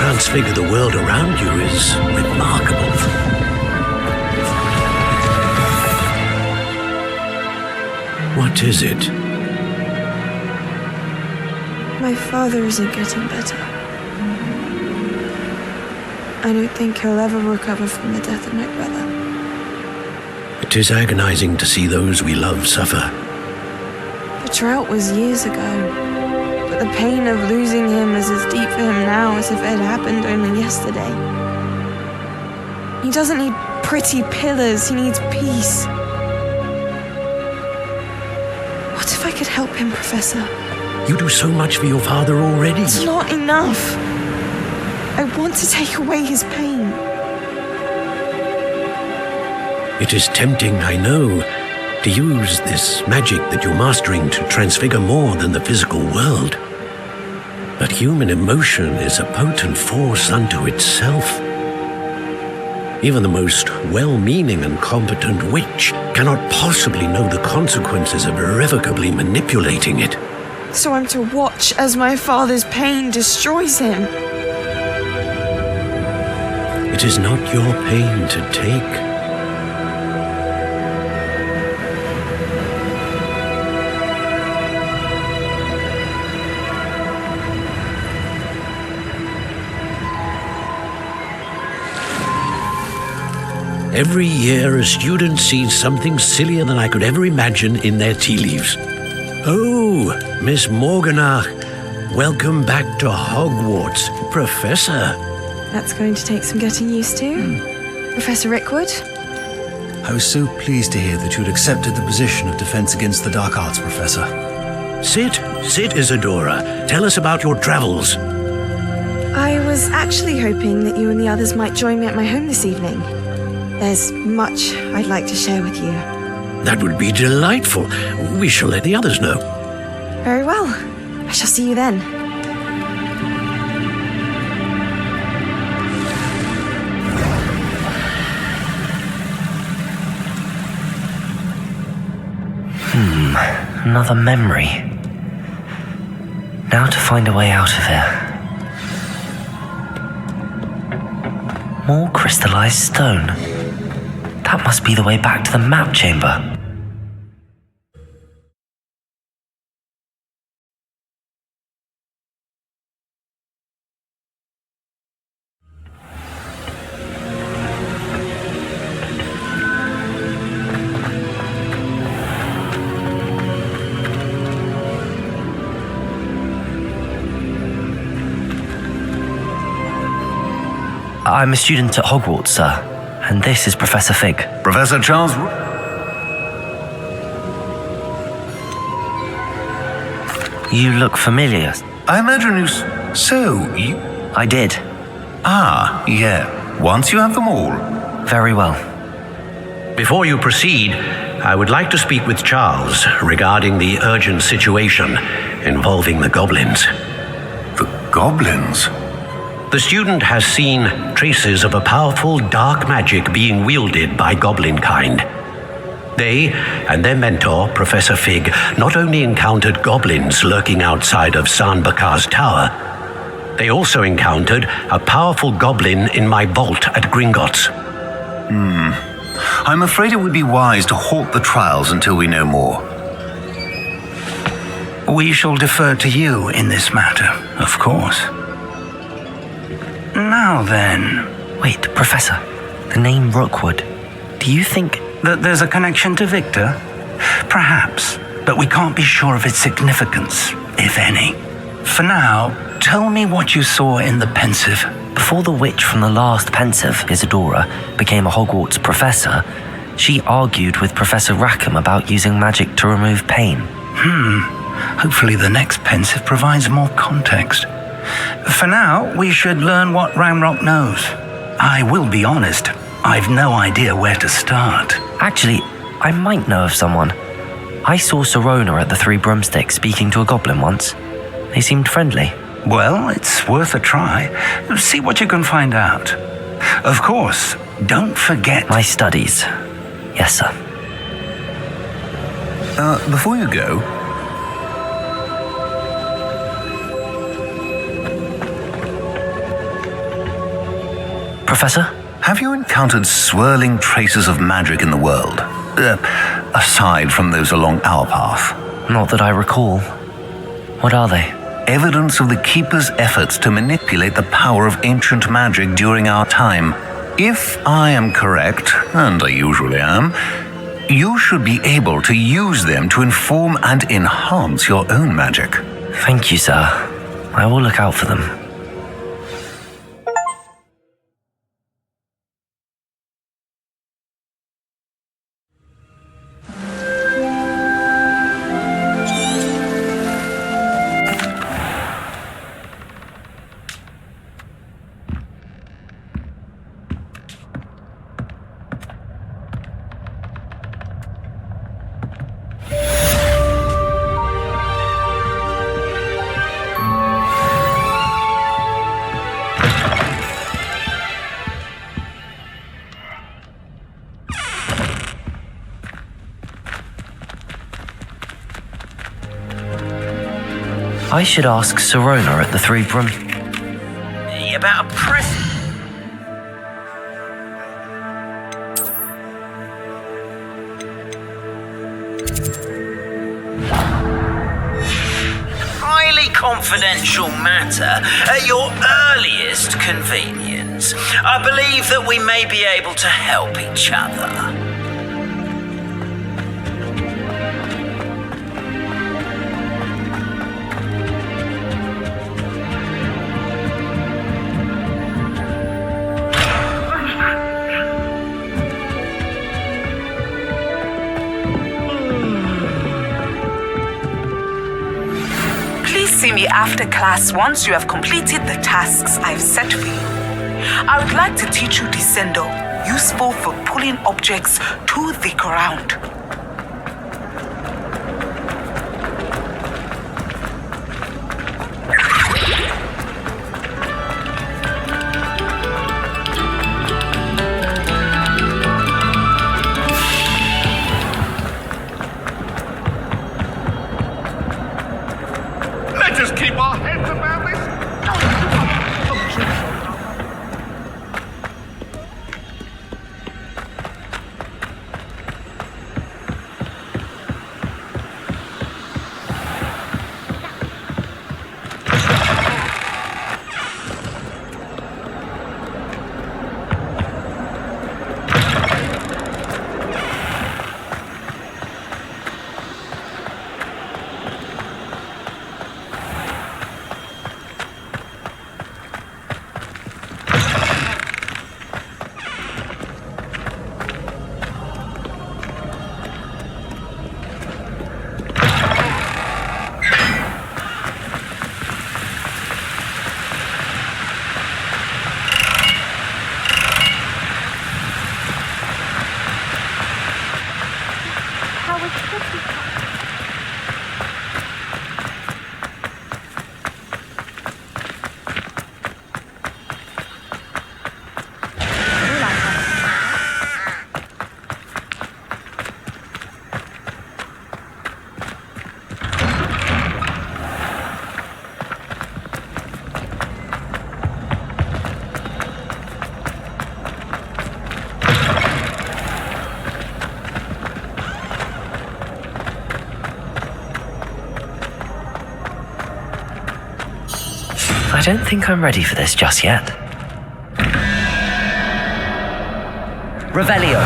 transfigure the world around you is remarkable. What is it? My father isn't getting better. I don't think he'll ever recover from the death of my brother. It is agonizing to see those we love suffer. The drought was years ago, but the pain of losing him is as deep for him now as if it had happened only yesterday. He doesn't need pretty pillars, he needs peace. What if I could help him, Professor? You do so much for your father already. It's not enough. I want to take away his pain. It is tempting, I know, to use this magic that you're mastering to transfigure more than the physical world. But human emotion is a potent force unto itself. Even the most well-meaning and competent witch cannot possibly know the consequences of irrevocably manipulating it. So I'm to watch as my father's pain destroys him. It is not your pain to take. Every year, a student sees something sillier than I could ever imagine in their tea leaves. Oh, Miss Morganach, welcome back to Hogwarts, Professor. That's going to take some getting used to. Professor Rickwood? I was so pleased to hear that you'd accepted the position of Defense Against the Dark Arts, Professor. Sit, Isadora. Tell us about your travels. I was actually hoping that you and the others might join me at my home this evening. There's much I'd like to share with you. That would be delightful. We shall let the others know. Very well. I shall see you then. Another memory. Now to find a way out of here. More crystallized stone. That must be the way back to the map chamber. I'm a student at Hogwarts, sir, and this is Professor Fig. Professor Charles... You look familiar. I imagine you... So, you... I did. Ah, yeah. Once you have them all. Very well. Before you proceed, I would like to speak with Charles regarding the urgent situation involving the goblins. The goblins? The student has seen traces of a powerful dark magic being wielded by goblin kind. They and their mentor, Professor Fig, not only encountered goblins lurking outside of San Bakar's tower, they also encountered a powerful goblin in my vault at Gringotts. I'm afraid it would be wise to halt the trials until we know more. We shall defer to you in this matter, of course. Now then... Wait, Professor, the name Rookwood. Do you think... that there's a connection to Victor? Perhaps, but we can't be sure of its significance, if any. For now, tell me what you saw in the pensive. Before the witch from the last pensive, Isadora, became a Hogwarts professor, she argued with Professor Rackham about using magic to remove pain. Hopefully the next pensive provides more context. For now, we should learn what Ramrock knows. I will be honest, I've no idea where to start. Actually, I might know of someone. I saw Serona at the Three Broomsticks speaking to a goblin once. They seemed friendly. Well, it's worth a try. See what you can find out. Of course, don't forget... My studies. Yes, sir. Before you go... Professor? Have you encountered swirling traces of magic in the world? Aside from those along our path? Not that I recall. What are they? Evidence of the Keeper's efforts to manipulate the power of ancient magic during our time. If I am correct, and I usually am, you should be able to use them to inform and enhance your own magic. Thank you, sir. I will look out for them. I should ask Sirona at the Three Brum. About a present. Highly confidential matter at your earliest convenience. I believe that we may be able to help each other. See me after class once you have completed the tasks I've set for you. I would like to teach you Descendo, useful for pulling objects to the ground. Just keep our heads about this. I don't think I'm ready for this just yet. Revelio.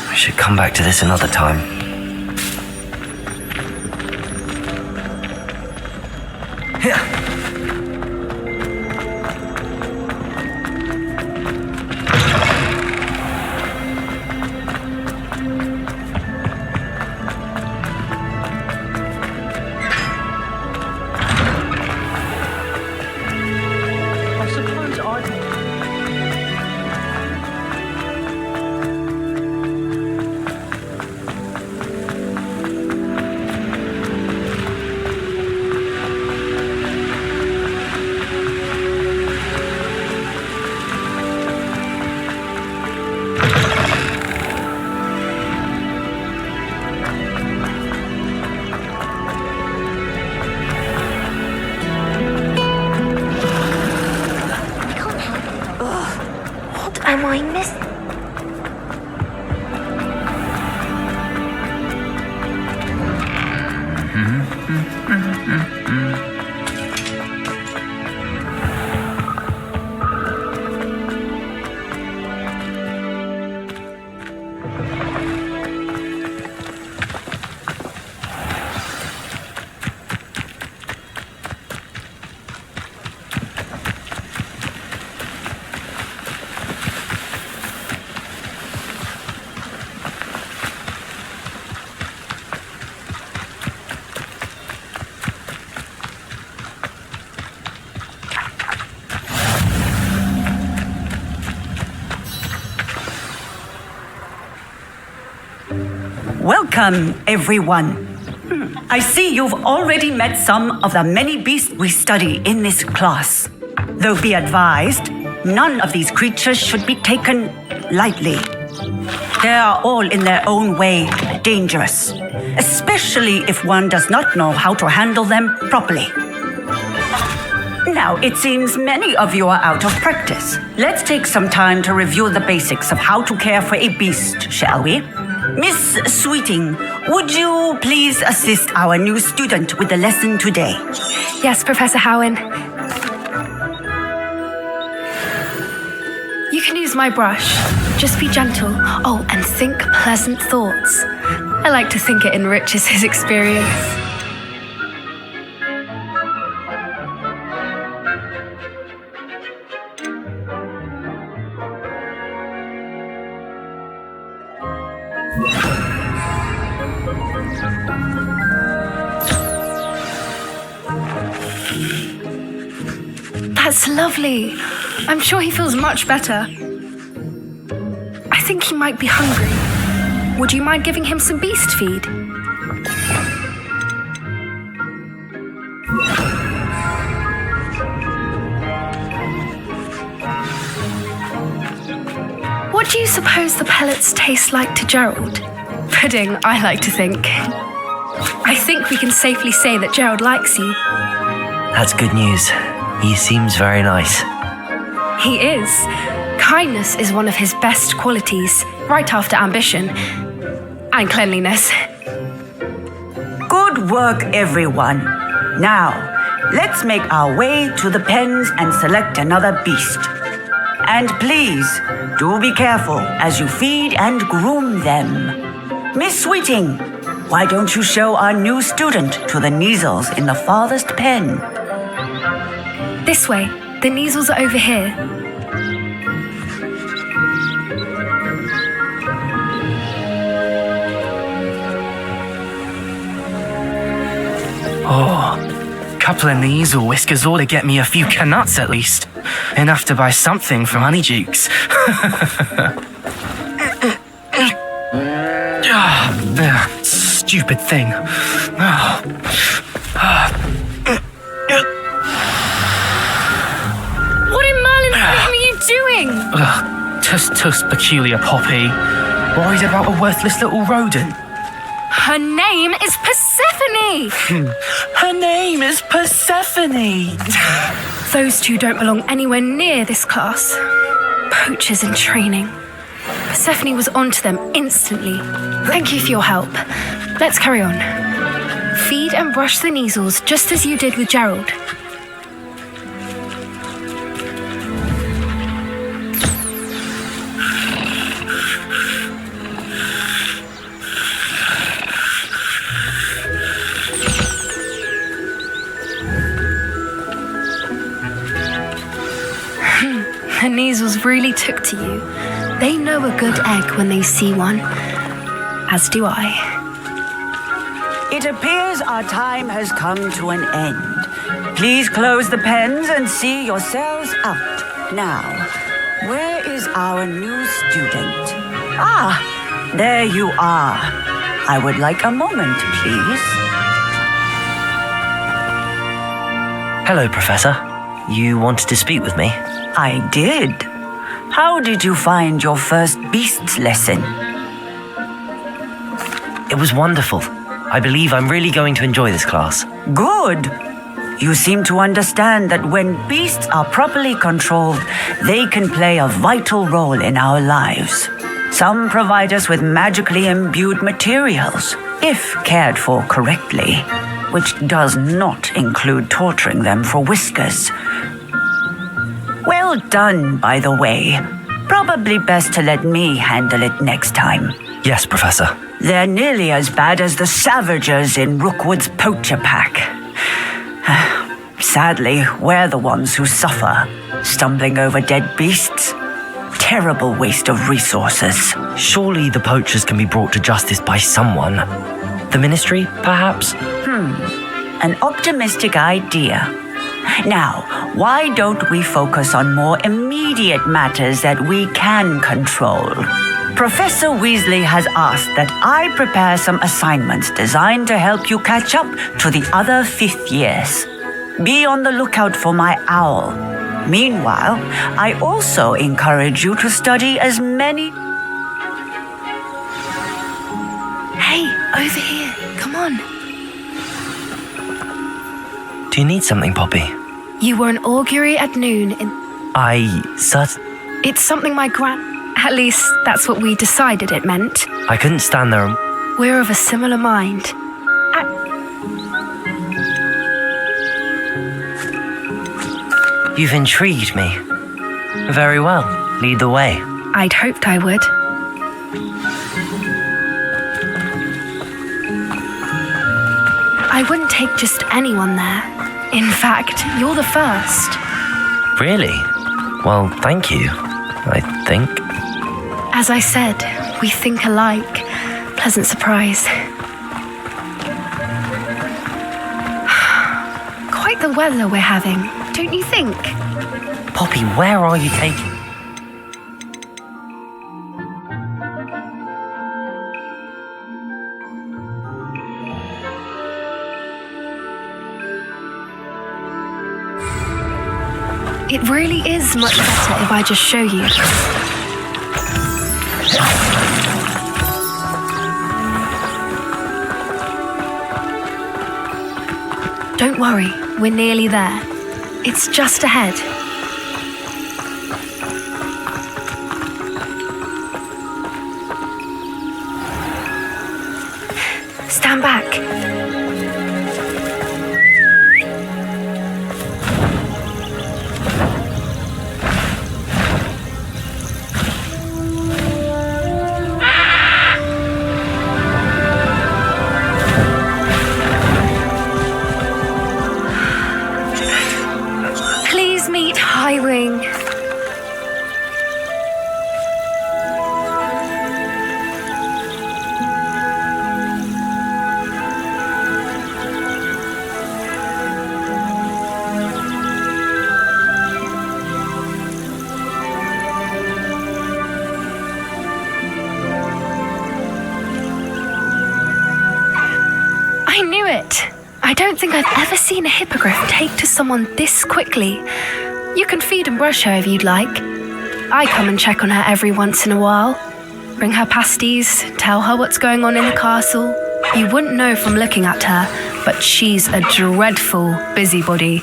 I should come back to this another time. I suppose I'd Am I missing? Welcome, everyone. I see you've already met some of the many beasts we study in this class. Though be advised, none of these creatures should be taken lightly. They are all in their own way dangerous, especially if one does not know how to handle them properly. Now, it seems many of you are out of practice. Let's take some time to review the basics of how to care for a beast, shall we? Miss Sweeting, would you please assist our new student with the lesson today? Yes, Professor Howen. You can use my brush. Just be gentle. Oh, and think pleasant thoughts. I like to think it enriches his experience. That's lovely. I'm sure he feels much better. I think he might be hungry. Would you mind giving him some beast feed? What do you suppose the pellets taste like to Gerald? Pudding, I like to think. I think we can safely say that Gerald likes you. That's good news. He seems very nice. He is. Kindness is one of his best qualities, right after ambition and cleanliness. Good work, everyone. Now, let's make our way to the pens and select another beast. And please, do be careful as you feed and groom them. Miss Sweeting, why don't you show our new student to the Neasels in the farthest pen? This way. The Neasels are over here. Oh, couple of Neasel whiskers ought to get me a few canuts at least. Enough to buy something from Honeydukes. Stupid thing. What are you doing? Tuss, peculiar Poppy. Worried about a worthless little rodent. Her name is Persephone! Her name is Persephone! Those two don't belong anywhere near this class. Poachers in training. Persephone was onto them instantly. Thank you for your help. Let's carry on. Feed and brush the Neasels just as you did with Gerald. The Neasels really took to you. They know a good egg when they see one. As do I. It appears our time has come to an end. Please close the pens and see yourselves out. Now, where is our new student? Ah, there you are. I would like a moment, please. Hello, Professor. You wanted to speak with me? I did. How did you find your first beasts lesson? It was wonderful. I believe I'm really going to enjoy this class. Good. You seem to understand that when beasts are properly controlled, they can play a vital role in our lives. Some provide us with magically imbued materials, if cared for correctly, which does not include torturing them for whiskers. Well done, by the way. Probably best to let me handle it next time. Yes, Professor. They're nearly as bad as the Savagers in Rookwood's poacher pack. Sadly, we're the ones who suffer, stumbling over dead beasts. Terrible waste of resources. Surely the poachers can be brought to justice by someone. The Ministry, perhaps? An optimistic idea. Now, why don't we focus on more immediate matters that we can control? Professor Weasley has asked that I prepare some assignments designed to help you catch up to the other 5th years. Be on the lookout for my owl. Meanwhile, I also encourage you to study as many... Hey, over here. Come on. Do you need something, Poppy? You were an augury at noon in... It's something my At least, that's what we decided it meant. I couldn't stand there and... We're of a similar mind. You've intrigued me. Very well. Lead the way. I'd hoped I would. I wouldn't take just anyone there. In fact, you're the first. Really? Well, thank you, I think. As I said, we think alike. Pleasant surprise. Quite the weather we're having, don't you think? Poppy, where are you taking? It really is much better if I just show you. Don't worry, we're nearly there. It's just ahead. Stand back. Highwing. I knew it. I don't think I've ever seen a hippogriff take to someone this quickly. You can feed and brush her if you'd like. I come and check on her every once in a while. Bring her pasties, tell her what's going on in the castle. You wouldn't know from looking at her, but she's a dreadful busybody.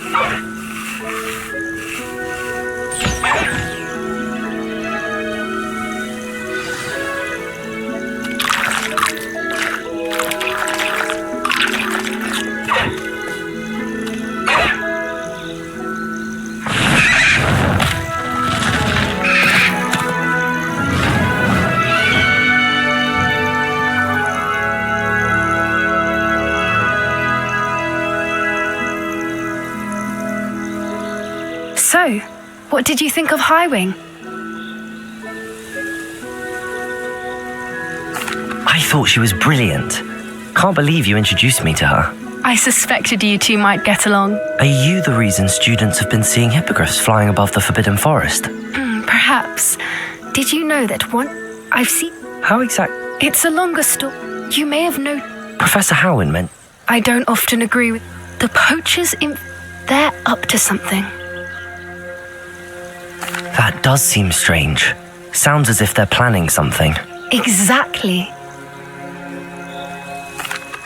So, what did you think of Highwing? I thought she was brilliant. Can't believe you introduced me to her. I suspected you two might get along. Are you the reason students have been seeing hippogriffs flying above the Forbidden Forest? Perhaps. Did you know that one... I've seen... How exact... It's a longer story. You may have known... Professor Howin meant... I don't often agree with... The poachers in... They're up to something. That does seem strange. Sounds as if they're planning something. Exactly.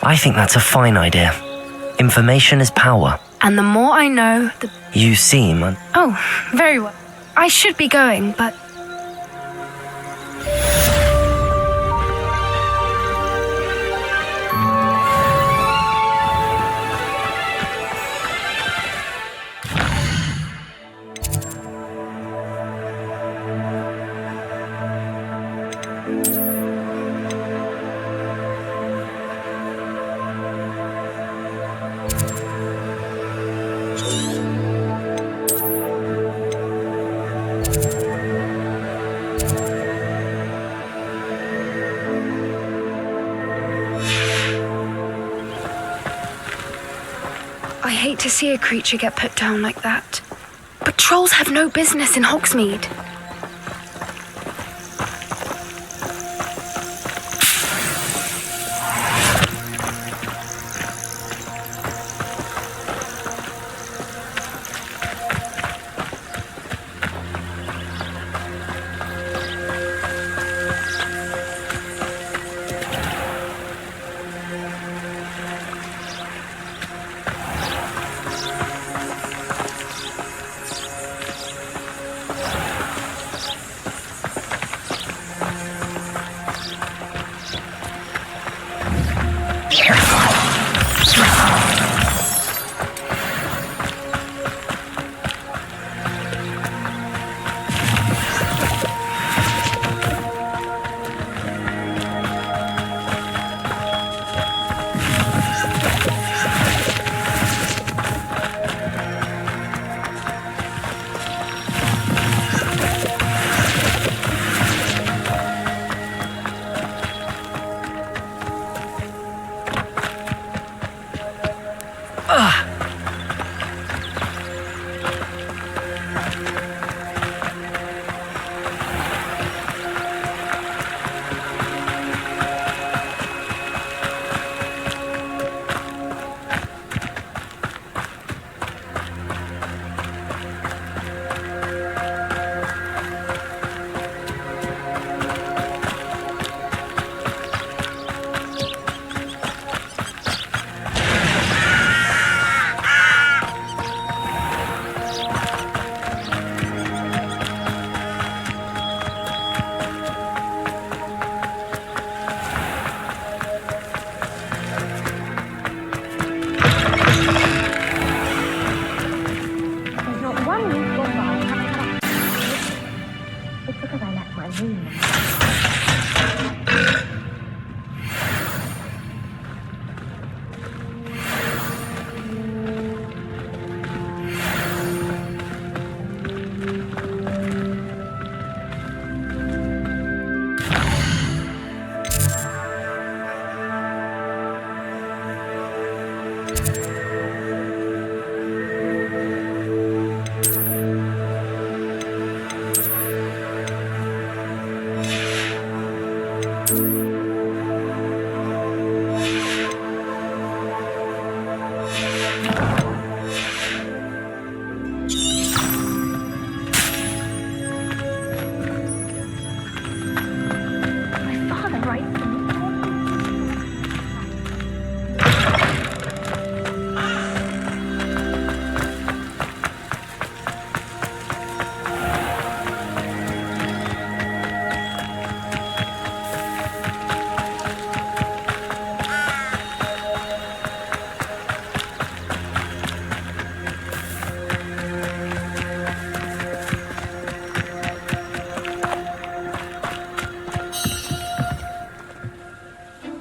I think that's a fine idea. Information is power. And the more I know, the... You seem... Oh, very well. I should be going, but... I hate to see a creature get put down like that. But trolls have no business in Hogsmeade.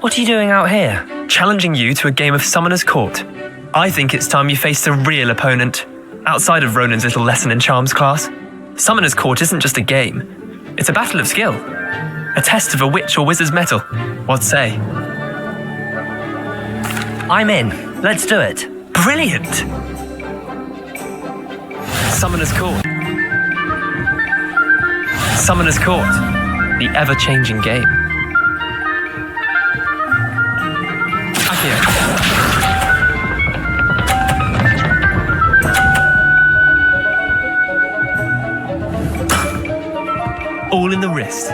What are you doing out here? Challenging you to a game of Summoner's Court. I think it's time you faced a real opponent, outside of Ronan's little lesson in charms class. Summoner's Court isn't just a game. It's a battle of skill. A test of a witch or wizard's mettle. What say? I'm in. Let's do it. Brilliant! Summoner's Court. Summoner's Court. The ever-changing game. Accio. All in the wrist.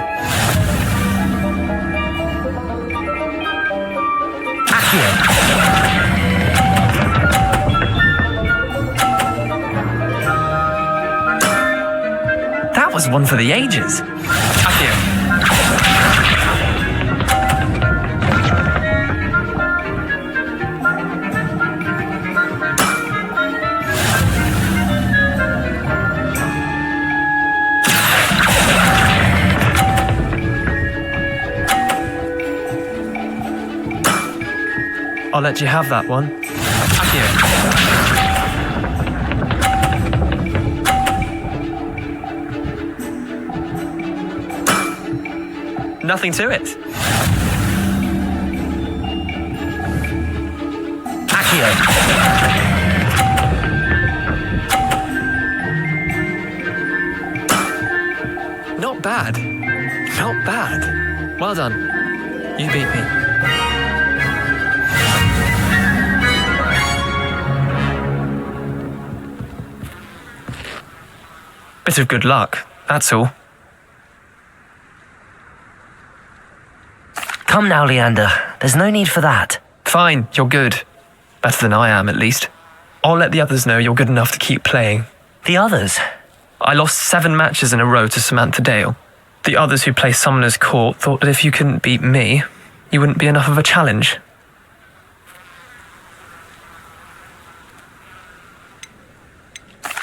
Accio. That was one for the ages. Accio. I'll let you have that one. Accio. Nothing to it. Accio. Not bad. Not bad. Well done. You beat me. Bit of good luck, that's all. Come now, Leander. There's no need for that. Fine, you're good. Better than I am, at least. I'll let the others know you're good enough to keep playing. The others? I lost 7 matches in a row to Samantha Dale. The others who play Summoner's Court thought that if you couldn't beat me, you wouldn't be enough of a challenge.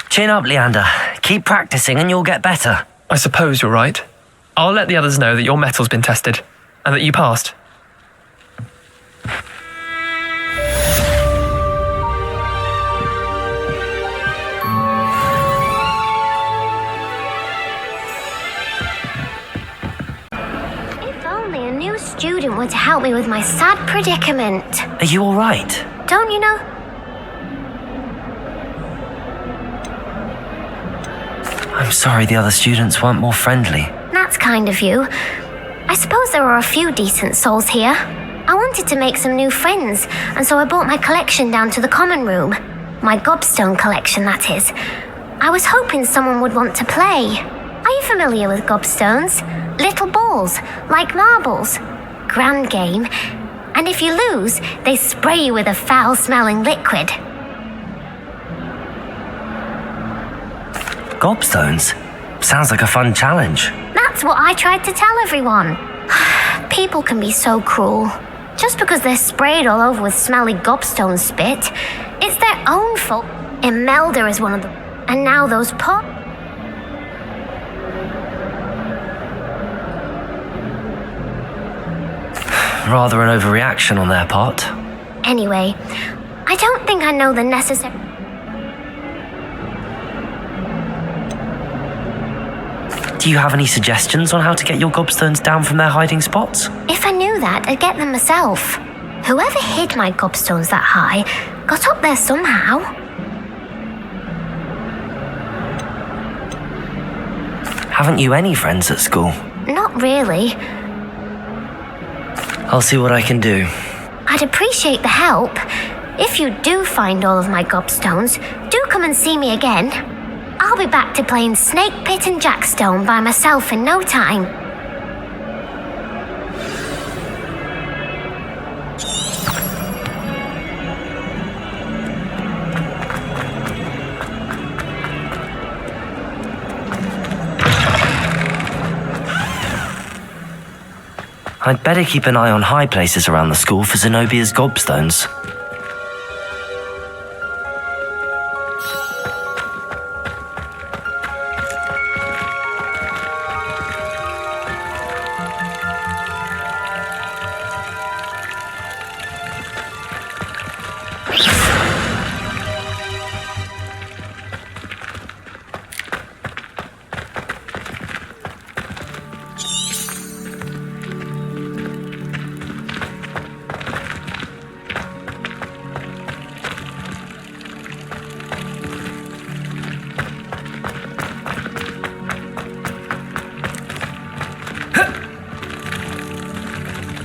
Chin up, Leander. Keep practicing and you'll get better. I suppose you're right. I'll let the others know that your metal's been tested, and that you passed. If only a new student were to help me with my sad predicament. Are you all right? Don't you know? I'm sorry the other students weren't more friendly. That's kind of you. I suppose there are a few decent souls here. I wanted to make some new friends, and so I brought my collection down to the common room. My gobstone collection, that is. I was hoping someone would want to play. Are you familiar with gobstones? Little balls, like marbles. Grand game. And if you lose, they spray you with a foul-smelling liquid. Gobstones? Sounds like a fun challenge. That's what I tried to tell everyone. People can be so cruel. Just because they're sprayed all over with smelly gobstone spit, it's their own fault. Imelda is one of them. And now those Rather an overreaction on their part. Anyway, I don't think I know the necessary... Do you have any suggestions on how to get your gobstones down from their hiding spots? If I knew that, I'd get them myself. Whoever hid my gobstones that high got up there somehow. Haven't you any friends at school? Not really. I'll see what I can do. I'd appreciate the help. If you do find all of my gobstones, do come and see me again. I'll be back to playing Snake Pit and Jackstone by myself in no time. I'd better keep an eye on high places around the school for Zenobia's gobstones.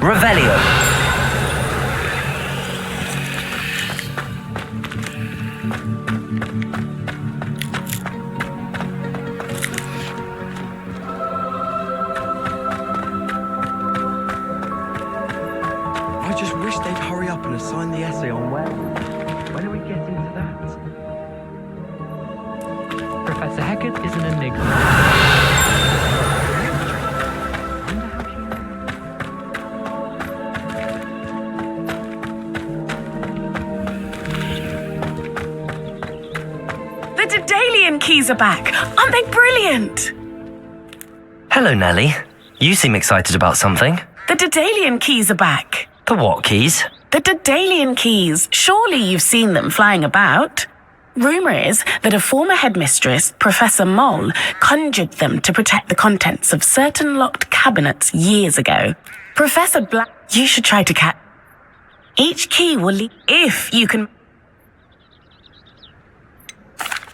Revelio. I just wish they'd hurry up and assign the essay on when. When are we getting to that? Professor Hecat is an enigma. The Daedalian keys are back. Aren't they brilliant? Hello, Nellie. You seem excited about something. The Daedalian keys are back. The what keys? The Daedalian keys. Surely you've seen them flying about. Rumour is that a former headmistress, Professor Moll, conjured them to protect the contents of certain locked cabinets years ago. Professor Black, you should try to catch. Each key will lead if you can.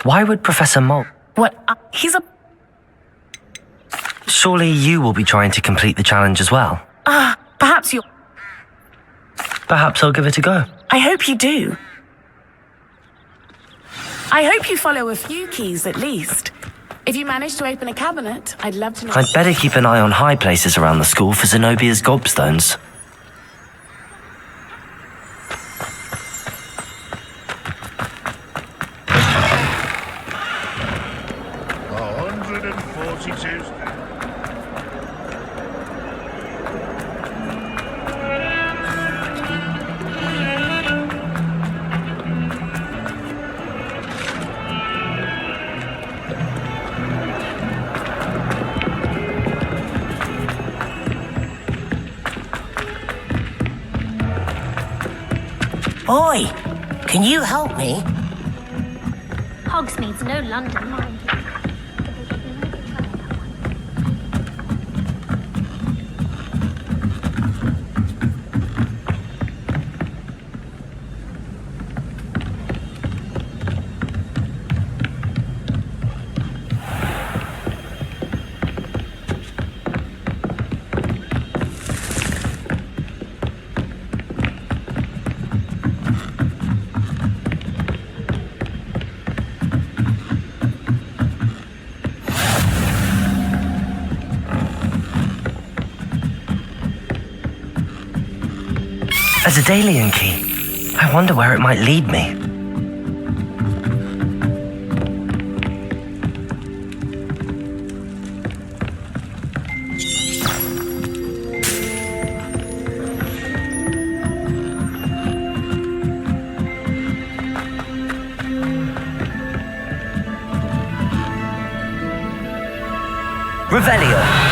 Why would Professor Moll? What? He's a. Surely you will be trying to complete the challenge as well. Perhaps you. Perhaps I'll give it a go. I hope you do. I hope you follow a few keys at least. If you manage to open a cabinet, I'd love to know. I'd better keep an eye on high places around the school for Zenobia's gobstones. Boy, can you help me? Hogsmeade's no London, mind you. A Daedalian key. I wonder where it might lead me. Revelio.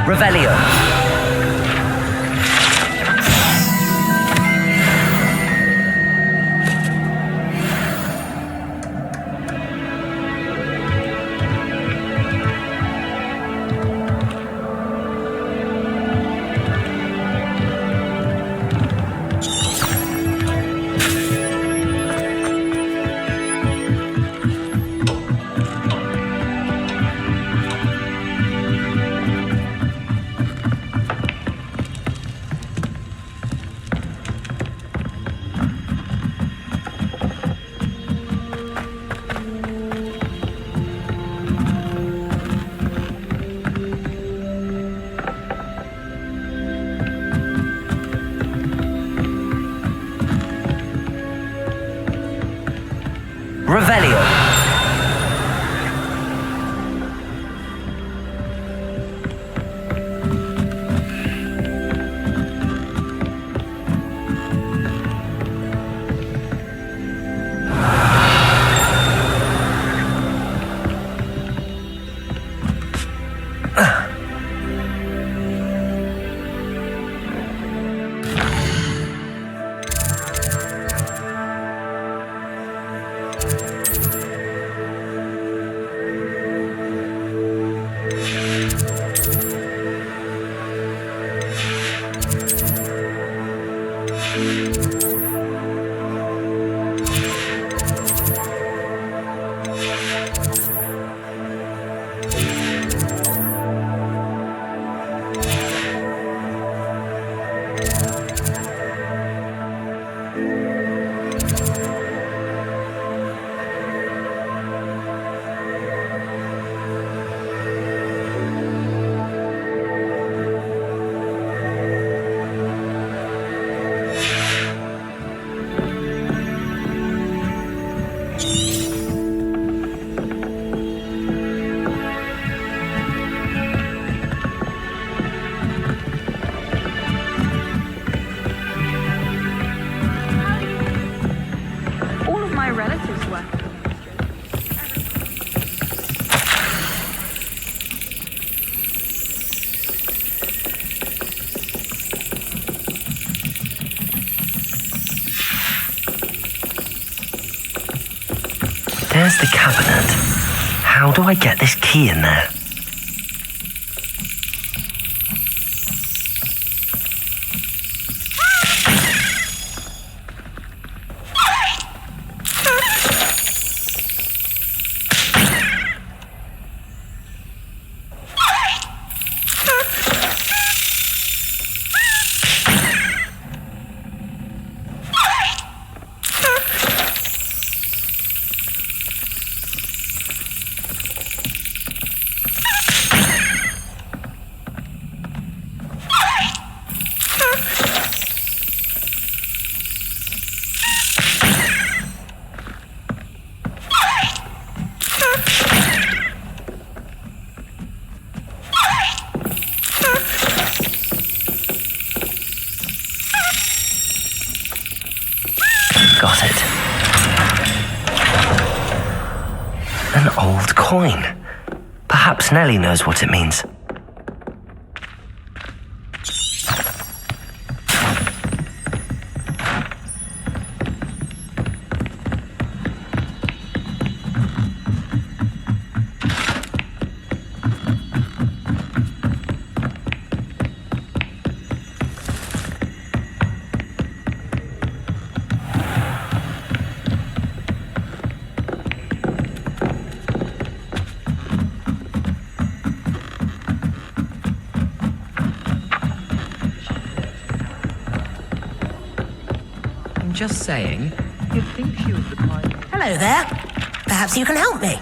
Revelio. Revelio. All of my relatives work. There's the cabinet. How do I get this key in there? Got it. An old coin. Perhaps Nellie knows what it means. Just saying. You'd think she was the kind. Hello there. Perhaps you can help me.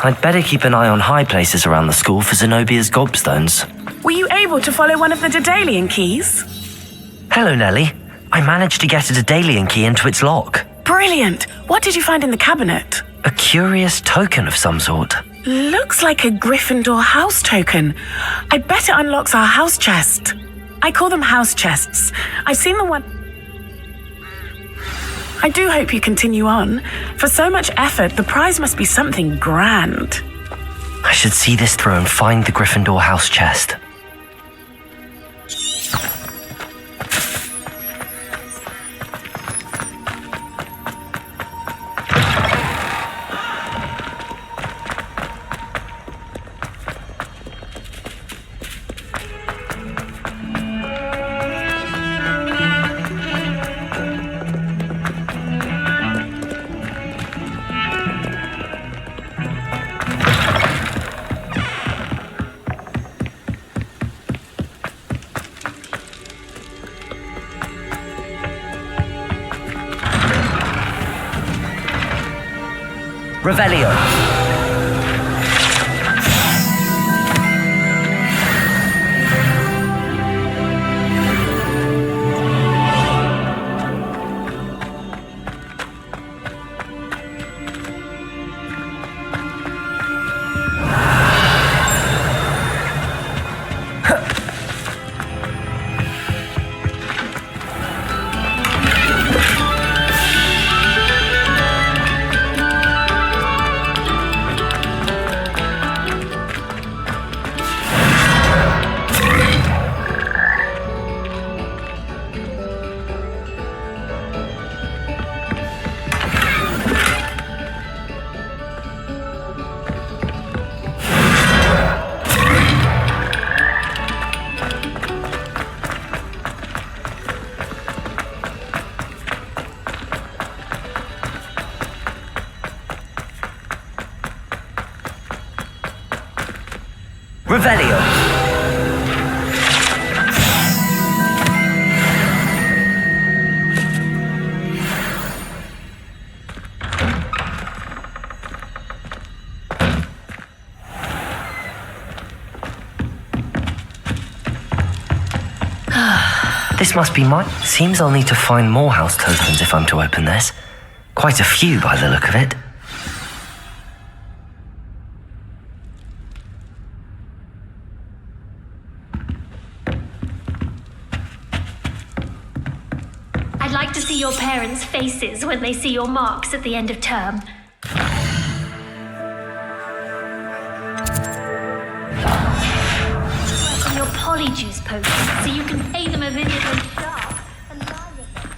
I'd better keep an eye on high places around the school for Zenobia's gobstones. Were you able to follow one of the Daedalian keys? Hello, Nellie. I managed to get a Daedalian key into its lock. Brilliant! What did you find in the cabinet? A curious token of some sort. Looks like a Gryffindor house token. I bet it unlocks our house chest. I call them house chests. I've seen the one... I do hope you continue on. For so much effort, the prize must be something grand. I should see this through and find the Gryffindor house chest. Revelio. Revelio. This must be mine. Seems I'll need to find more house tokens if I'm to open this. Quite a few by the look of it. I'd like to see your parents' faces when they see your marks at the end of term. Your polyjuice potions, so you can pay them a visit when sharp and lie with them.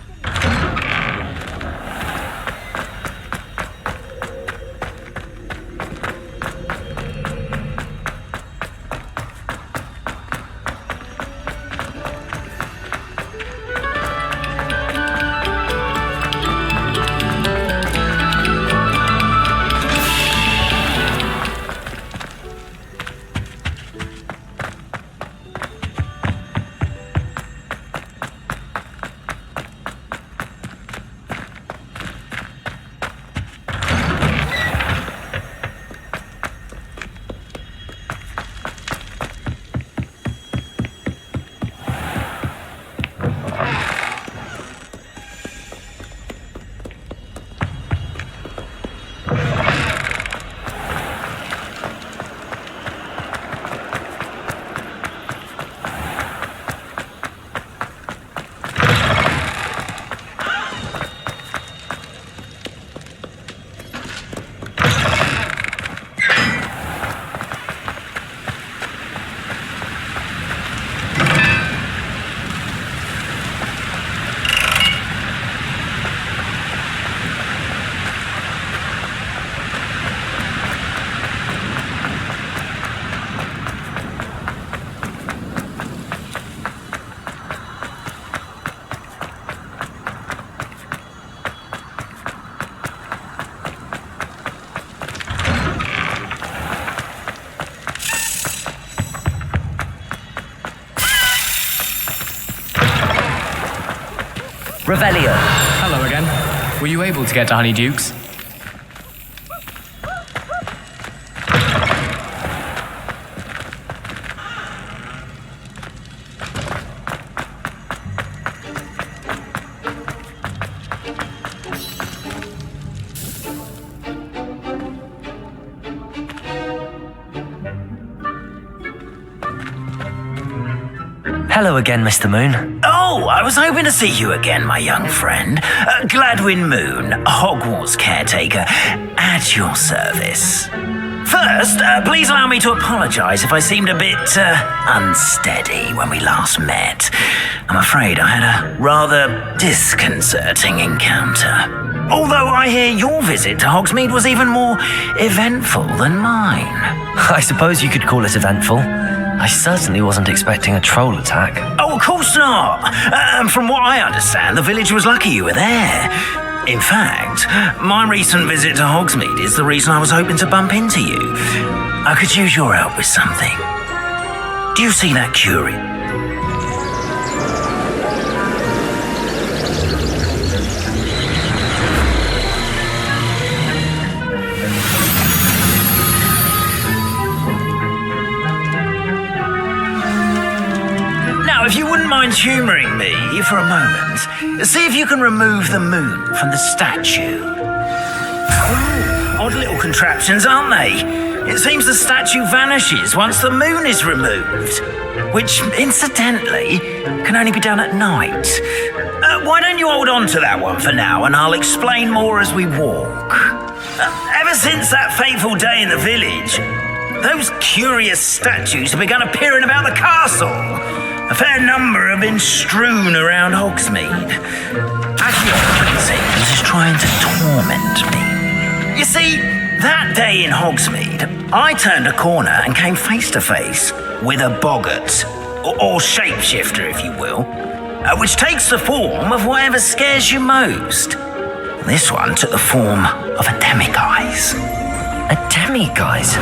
Revelio. Hello again. Were you able to get to Honeydukes? Hello again, Mr. Moon. Oh, I was hoping to see you again, my young friend. Gladwin Moon, Hogwarts caretaker, at your service. First, please allow me to apologise if I seemed a bit unsteady when we last met. I'm afraid I had a rather disconcerting encounter. Although I hear your visit to Hogsmeade was even more eventful than mine. I suppose you could call it eventful. I certainly wasn't expecting a troll attack. Oh, of course not. From what I understand, the village was lucky you were there. In fact, my recent visit to Hogsmeade is the reason I was hoping to bump into you. I could use your help with something. Do you see that curie? If you wouldn't mind humouring me for a moment, see if you can remove the moon from the statue. Odd little contraptions, aren't they? It seems the statue vanishes once the moon is removed, which, incidentally, can only be done at night. Why don't you hold on to that one for now, and I'll explain more as we walk. Ever since that fateful day in the village, those curious statues have begun appearing about the castle. A fair number have been strewn around Hogsmeade. Archaeology, it seems, is trying to torment me. You see, that day in Hogsmeade, I turned a corner and came face to face with a boggart, or shapeshifter, if you will, which takes the form of whatever scares you most. This one took the form of a demiguise. A demiguise?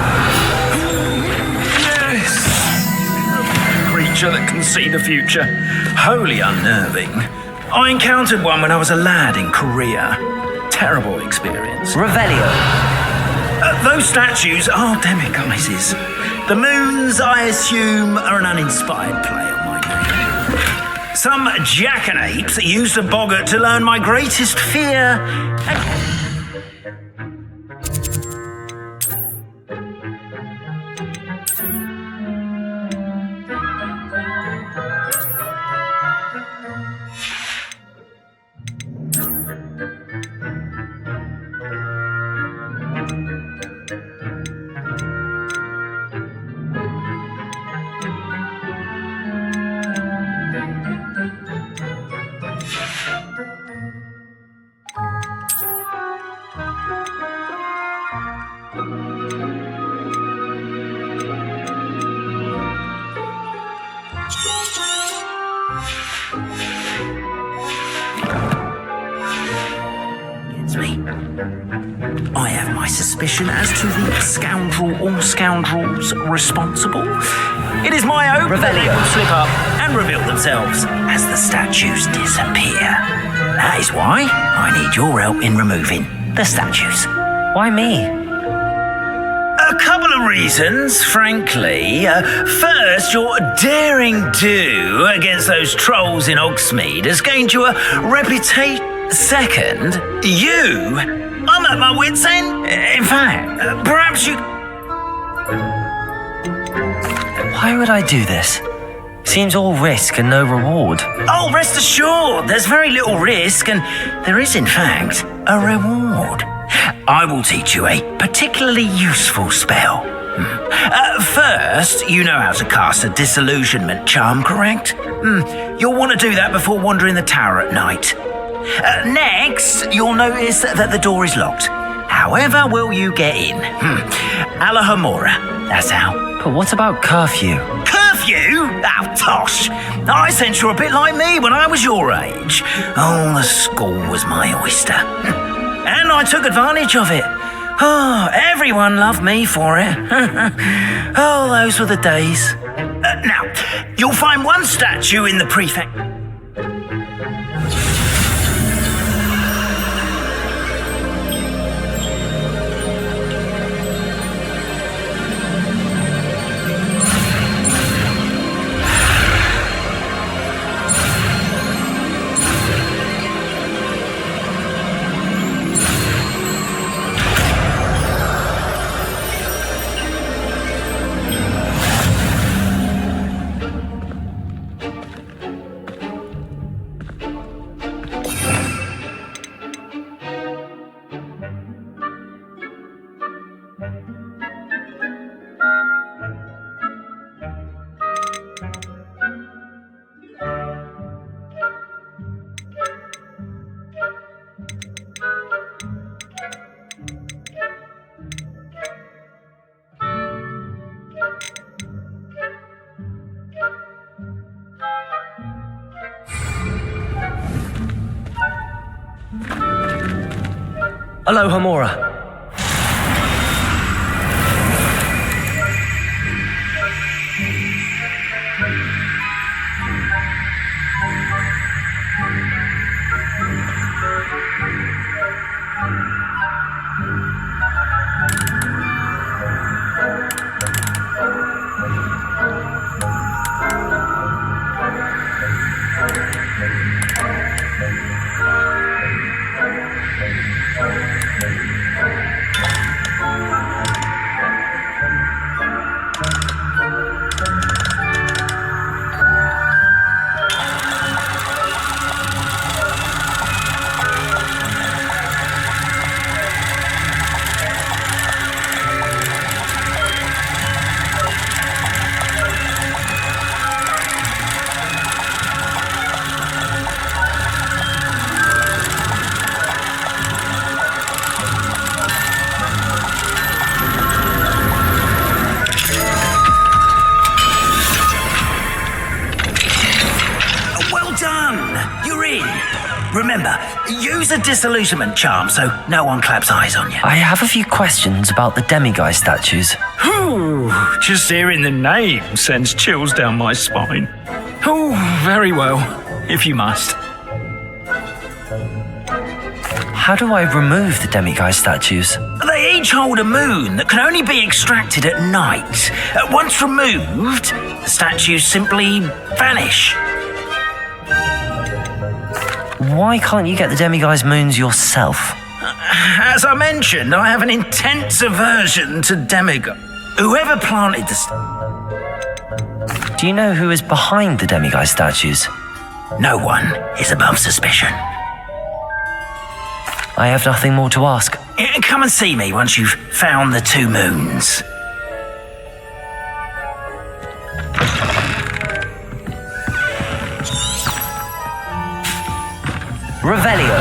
Yes! creature that can see the future. Wholly unnerving. I encountered one when I was a lad in Korea. Terrible experience. Revelio. Those statues are demiguises. The moons, I assume, are an uninspired play on my name. Some jackanapes used a boggart to learn my greatest fear. I have my suspicion as to the scoundrel or scoundrels responsible. It is my hope that they will slip up and reveal themselves as the statues disappear. That is why I need your help in removing the statues. Why me? A couple of reasons, frankly. First, your daring do against those trolls in Hogsmeade has gained you a reputation. Second, I'm at my wit's end. In fact, perhaps you... Why would I do this? Seems all risk and no reward. Oh, rest assured, there's very little risk, and there is, in fact, a reward. I will teach you a particularly useful spell. First, you know how to cast a disillusionment charm, correct? You'll want to do that before wandering the tower at night. Next, you'll notice that the door is locked. However will you get in? Alahomora, that's how. But what about curfew? Curfew? Oh, tosh. I sense you're a bit like me when I was your age. Oh, the school was my oyster. And I took advantage of it. Oh, everyone loved me for it. Oh, those were the days. Now, you'll find one statue in the prefect... Alohomora. Remember, use a disillusionment charm so no one claps eyes on you. I have a few questions about the demiguise statues. Ooh, just hearing the name sends chills down my spine. Oh, very well, if you must. How do I remove the demiguise statues? They each hold a moon that can only be extracted at night. Once removed, the statues simply vanish. Why can't you get the demiguise moons yourself? As I mentioned, I have an intense aversion to demiguise. Whoever planted the... Do you know who is behind the demiguise statues? No one is above suspicion. I have nothing more to ask. Come and see me once you've found the 2 moons. Revelio.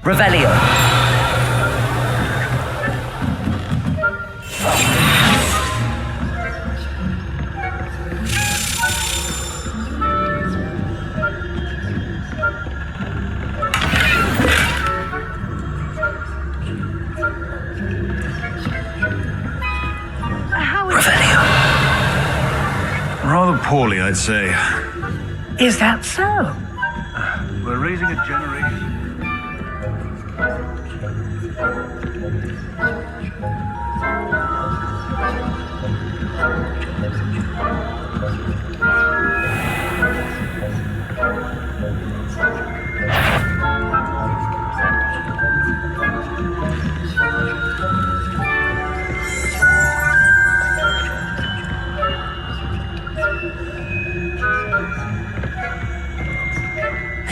Revelio. Rather poorly, I'd say. Is that so? We're raising a generation.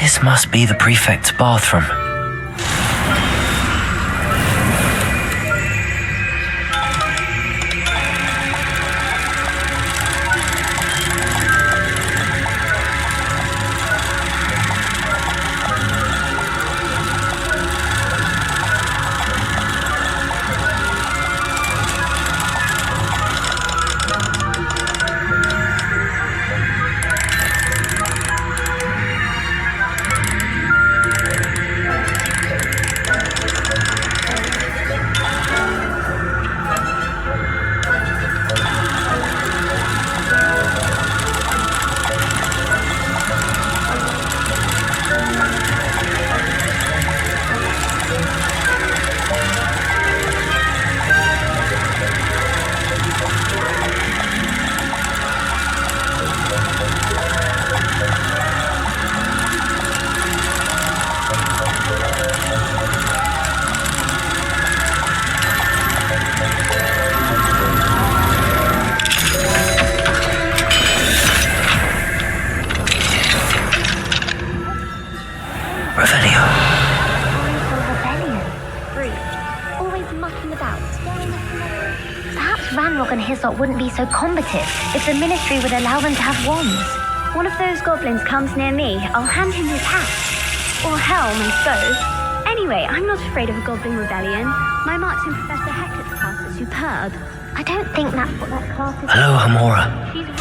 This must be the prefect's bathroom. Wouldn't be so combative if the ministry would allow them to have wands. One of those goblins comes near me, I'll hand him his hat. Or helm, I suppose. Anyway, I'm not afraid of a goblin rebellion. My marks in Professor Hector's class are superb. I don't think that's what that class is. Hello, Hamora. She's right.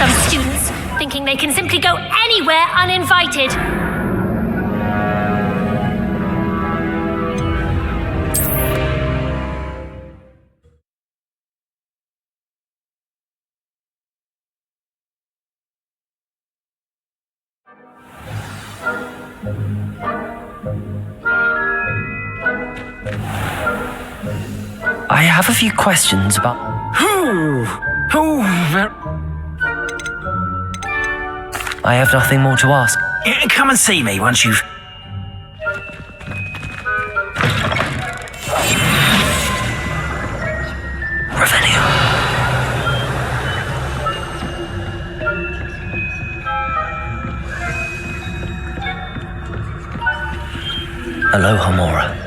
Some students thinking they can simply go anywhere uninvited. I have a few questions about... I have nothing more to ask. Come and see me once you've... Revelio. Aloha, Mora.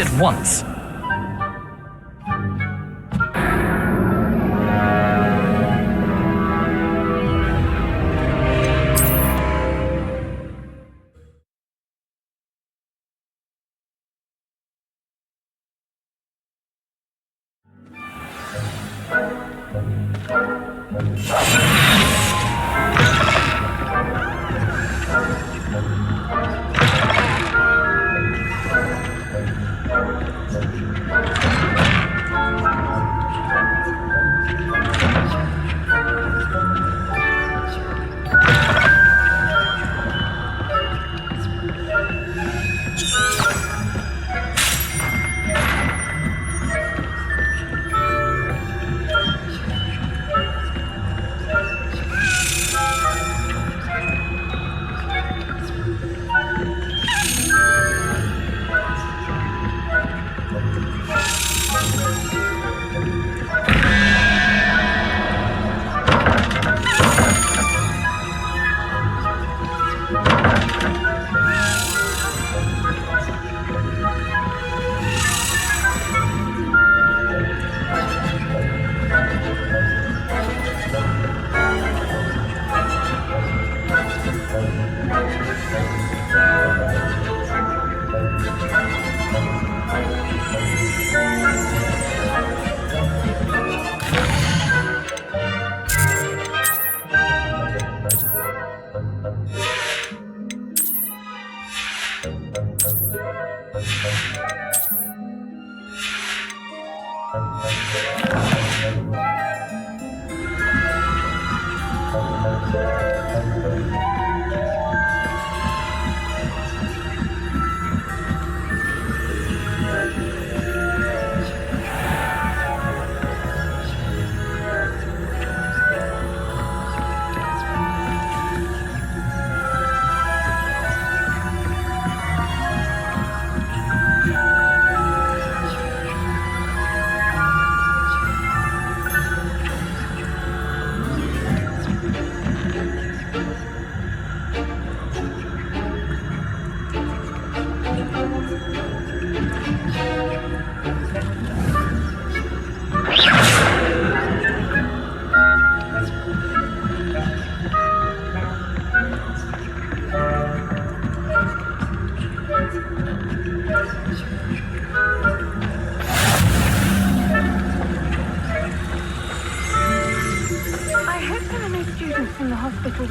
at once.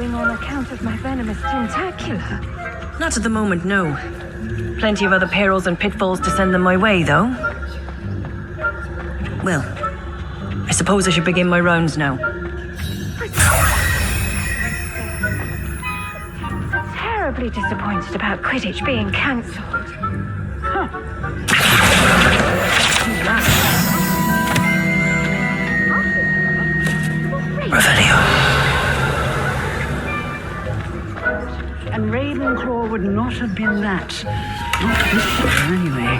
On account of my venomous tentacula? Not at the moment, no. Plenty of other perils and pitfalls to send them my way, though. Well, I suppose I should begin my rounds now. I'm terribly disappointed about Quidditch being cancelled. And Ravenclaw would not have been that. Not this year, anyway.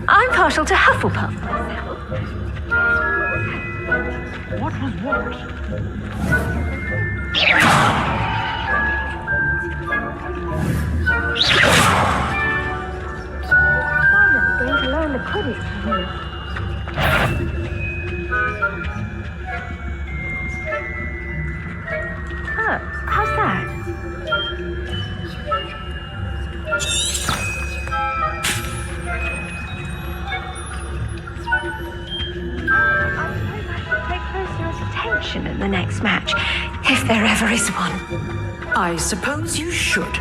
I'm partial to Hufflepuff. What was what? Finally going to learn the Quidditch moves. How's that? Attention in the next match, if there ever is one. I suppose you should.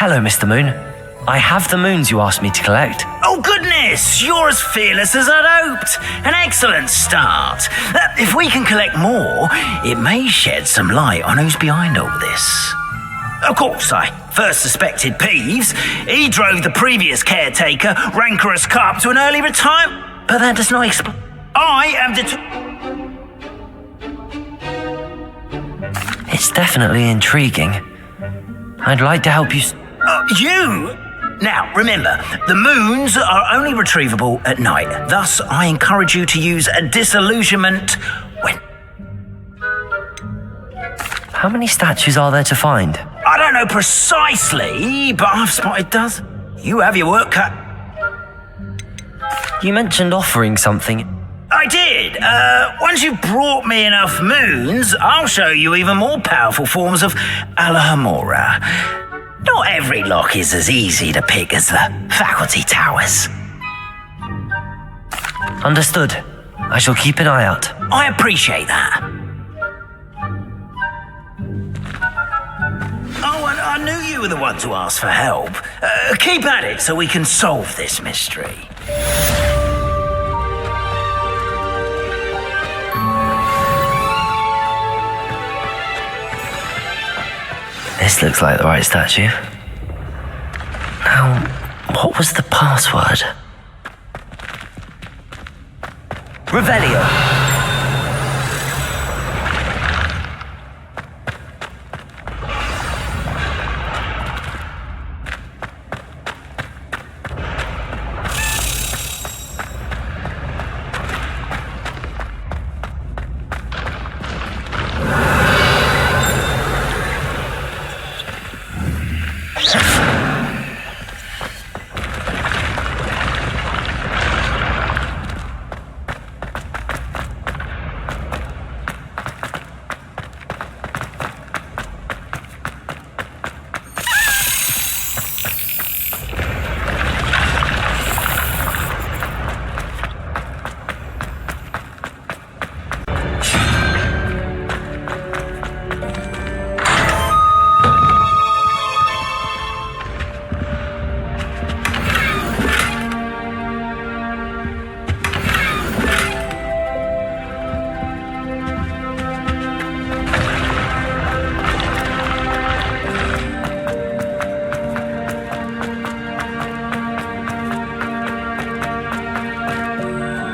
Hello, Mr. Moon. I have the moons you asked me to collect. Oh, goodness! You're as fearless as I'd hoped. An excellent start. If we can collect more, it may shed some light on who's behind all this. Of course, I first suspected Peeves. He drove the previous caretaker, Rancorous Carp, to an early retirement. But that does not explain. I am It's definitely intriguing. I'd like to help you. You? Now, remember, the moons are only retrievable at night. Thus, I encourage you to use a disillusionment when... How many statues are there to find? I don't know precisely, but I've spotted dozens. You have your work cut. You mentioned offering something. I did. Once you've brought me enough moons, I'll show you even more powerful forms of Alahamora. Not every lock is as easy to pick as the faculty towers. Understood. I shall keep an eye out. I appreciate that. Oh, and I knew you were the one to ask for help. Keep at it so we can solve this mystery. This looks like the right statue. Now, what was the password? Revelio.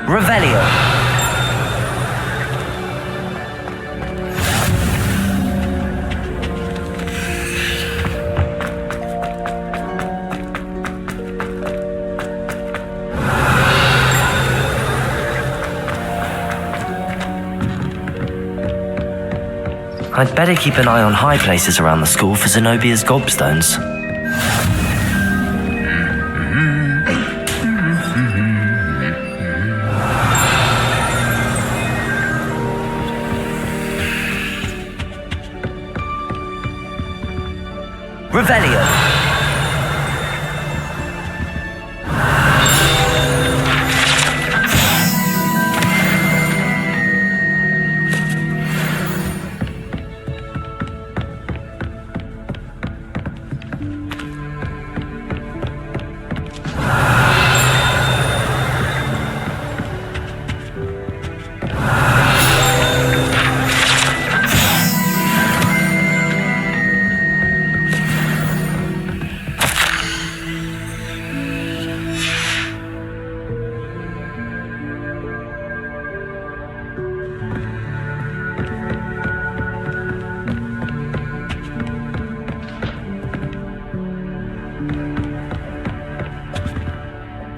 Revelio. I'd better keep an eye on high places around the school for Zenobia's gobstones. Revelio.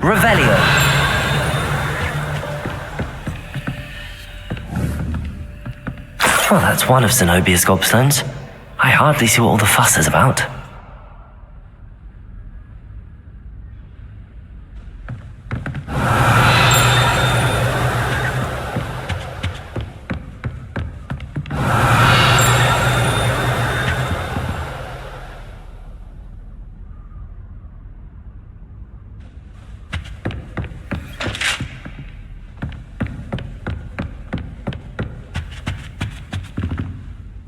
Revelio. Well, that's one of Zenobia's gobstones. I hardly see what all the fuss is about.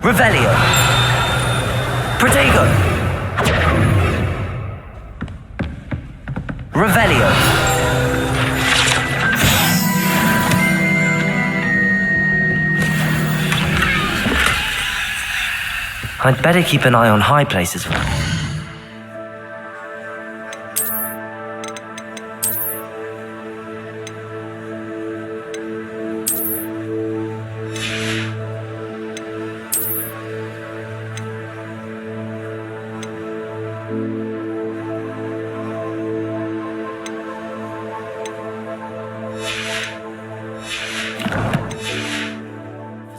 Revelio. Protego. Revelio. I'd better keep an eye on high places.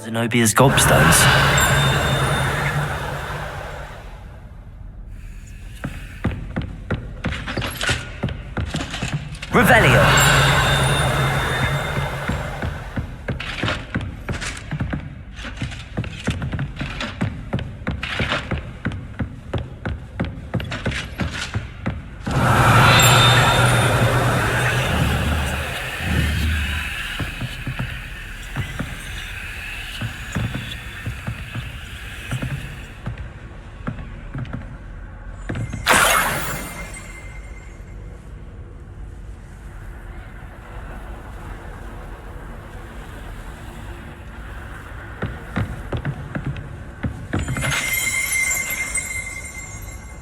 Zenobia's gobstones. Revelio.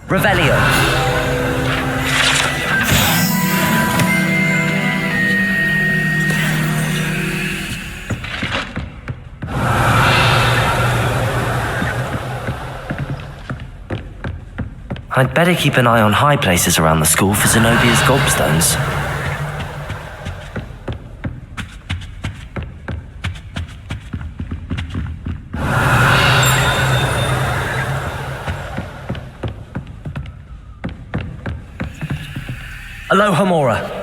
Revelio. I'd better keep an eye on high places around the school for Zenobia's gobstones. Aloha Mora.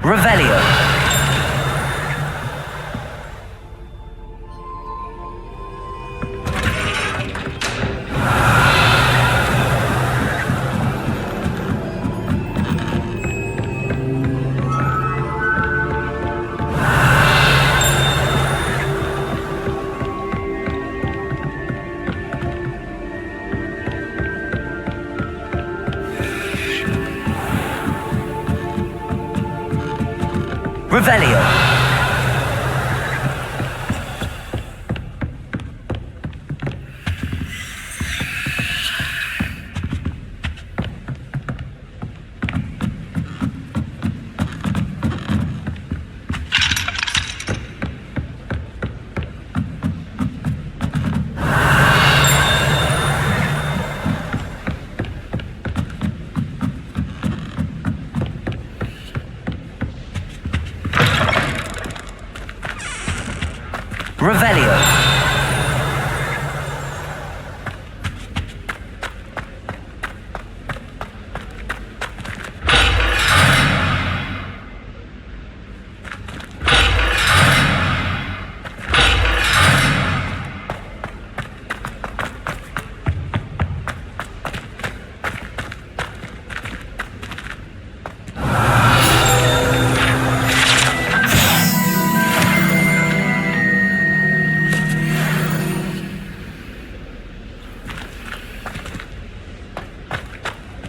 Revelio. Revelio. Revelio.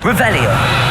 Revelio.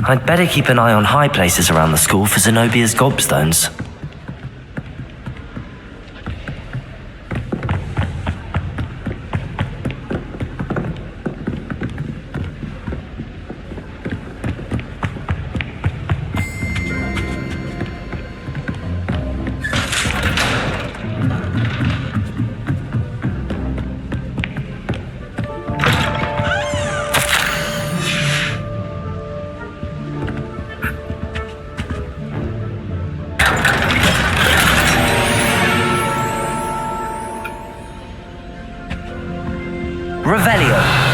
I'd better keep an eye on high places around the school for Zenobia's gobstones. Revelio.